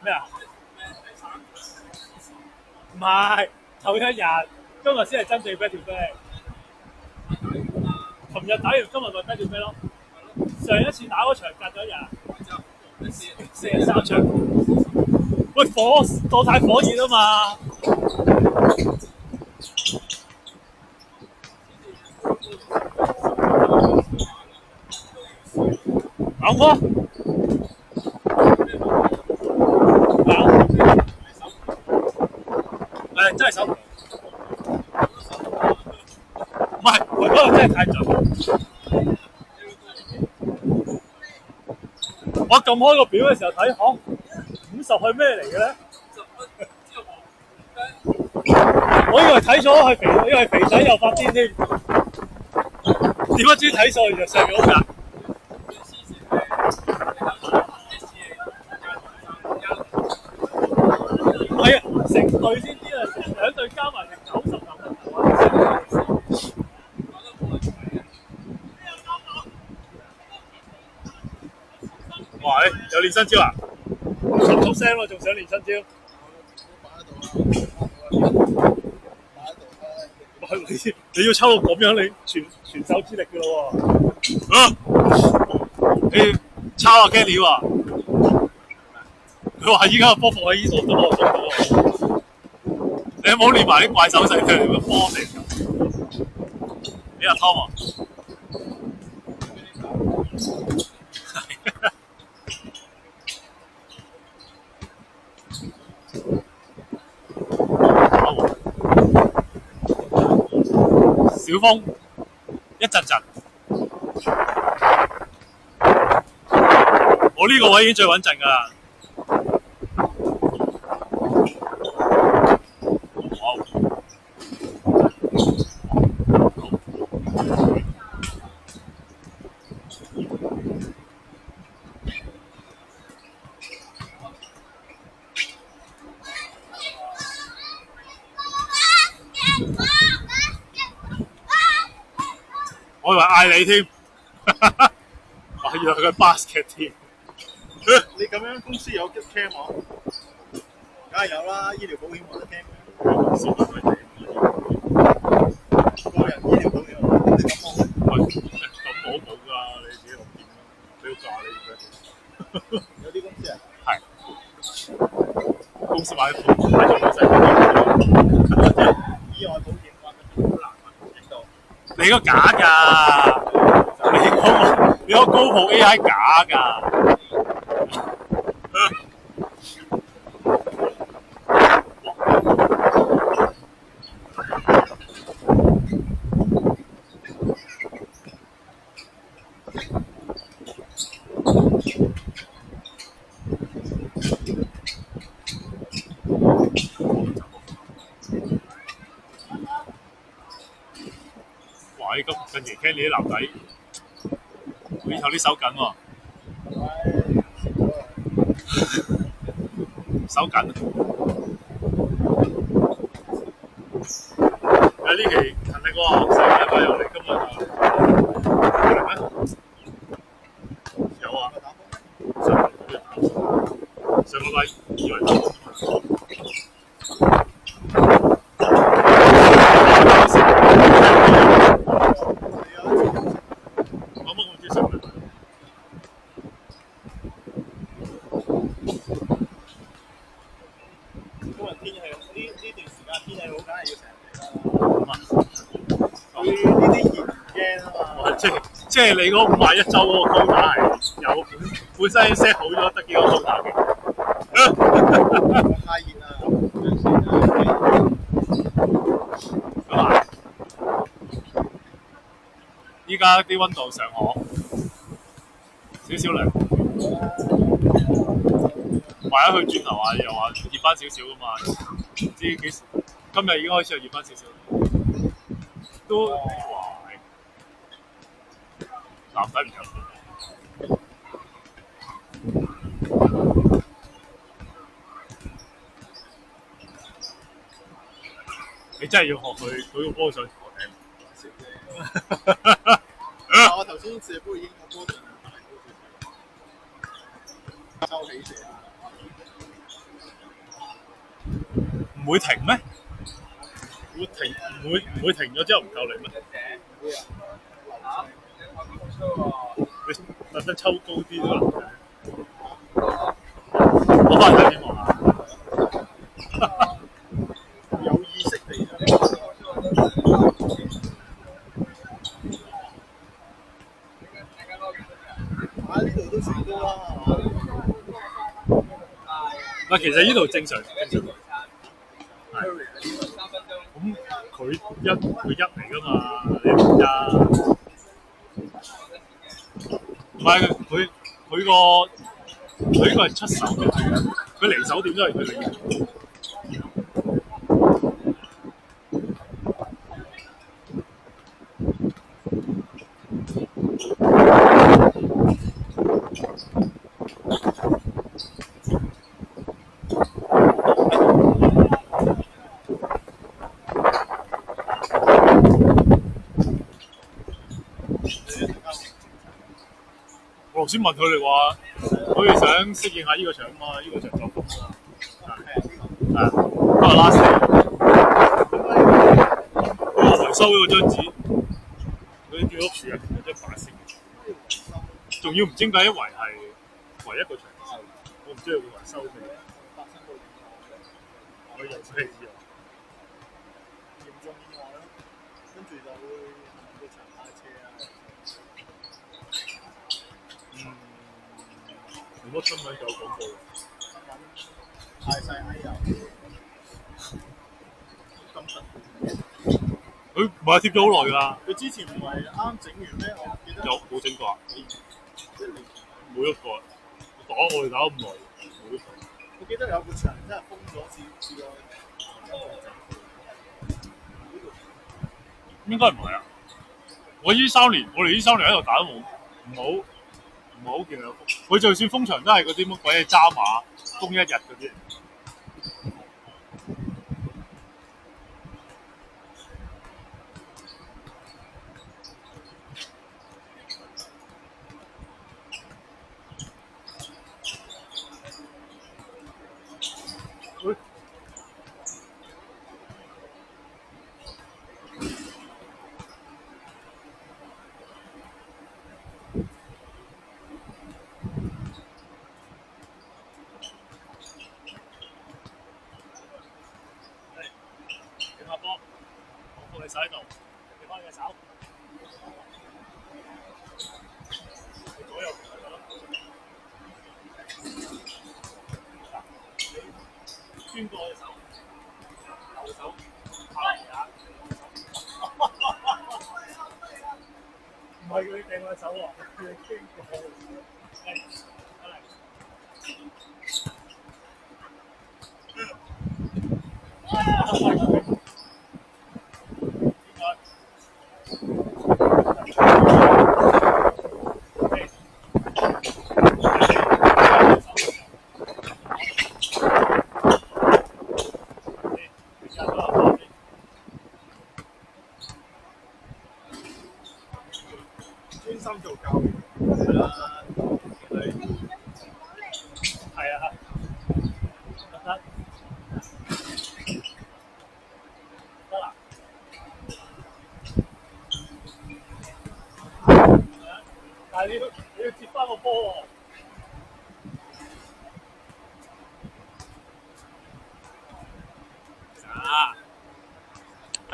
咩啊？唔係頭一日，今日先係真正啤條啤。琴日打完，今日咪啤條啤咯。上一次打嗰場隔咗一日，43場。喂，火過太火熱啊嘛！咬我！真係手唔係，佢嗰個真係太準。我撳開個表嘅時候睇，50係咩嚟嘅咧？我以為睇咗係肥，因為肥仔又發癲添。點不知睇錯就上咗㗎。唔係啊，成隊先知啊，兩隊加埋成99分。哇！有練新招啊？出聲喎，仲想練新招？你要抽到咁樣，你全手之力嘅咯喎！你抄下 Kenny 喎，佢話依家個波放喺依度都攞到喎。你有冇練埋啲怪手勢出嚟？個波嚟㗎？你阿 Tom 啊？小風一陣陣，我呢個位已經最穩陣㗎啦。我以為嗌你添，我以為佢 basket 添。你咁樣公司有 cam 喎？梗係有啦，醫療保險冇得 cam 嘅。個人醫療保險你咁我咁我冇㗎，你自己落掂啦。你要炸你而家有啲公司啊？係公司買咗保險，意外保險話好難揾到。你個假㗎，你個高普 AI 假㗎。哇！近期 Kenny 啲男仔，好似有啲手緊喎，手緊。呢期勤力喎，上個禮拜又嚟，今日又嚟咩？有啊，上個禮拜以為打風啫嘛。即係你嗰51周嗰個高打係有本身 set 好咗，得幾個高打嘅。太熱啦！咁啊，依家啲溫度上岸，少少涼。話咗去轉頭話又話熱翻少少噶嘛，唔知幾時今日已經開始又熱翻少少，都哇！男仔唔入。你真係要學佢，佢個波上頭頂。我頭先射波已經個波上大咗少少，收起射。唔會停咩？會停唔會停咗之後唔夠力咩？會啊，你特登抽高啲都能嘅。我翻睇點望下。有意識地啫。呢度都算高啦，嗱，其實呢度正常。係。咁佢一嚟噶嘛，你唔加。唔係佢呢個係出手嘅，佢離手點都係佢嚟。我頭先問佢哋話，佢哋想適應下呢個場嘛，呢個場作風啊。係。不過 last day，佢維修嗰張紙，佢叫屋樹人一把聲，仲要唔知點解一圍係唯一個場收，我唔知佢會維修咩。發生過我人生之後，嚴重意外咯，跟住就會個場派車啊。冇乜新聞有廣告。太細閪油，咁特別。佢唔係貼咗好耐㗎。佢之前唔係啱整完咩？我記得有冇整過啊？一年冇一個，我哋打咁耐，冇一個。我記得有個場真係封咗試過。應該唔係啊！我哋呢三年喺度打都冇，唔好見有封。佢就算封場都係嗰啲乜鬼嘢揸馬封一日嗰啲。手喺度，你翻隻手，左右你轉過隻手，右手拍嚟下，唔係佢掟個手喎，佢經過，嚟，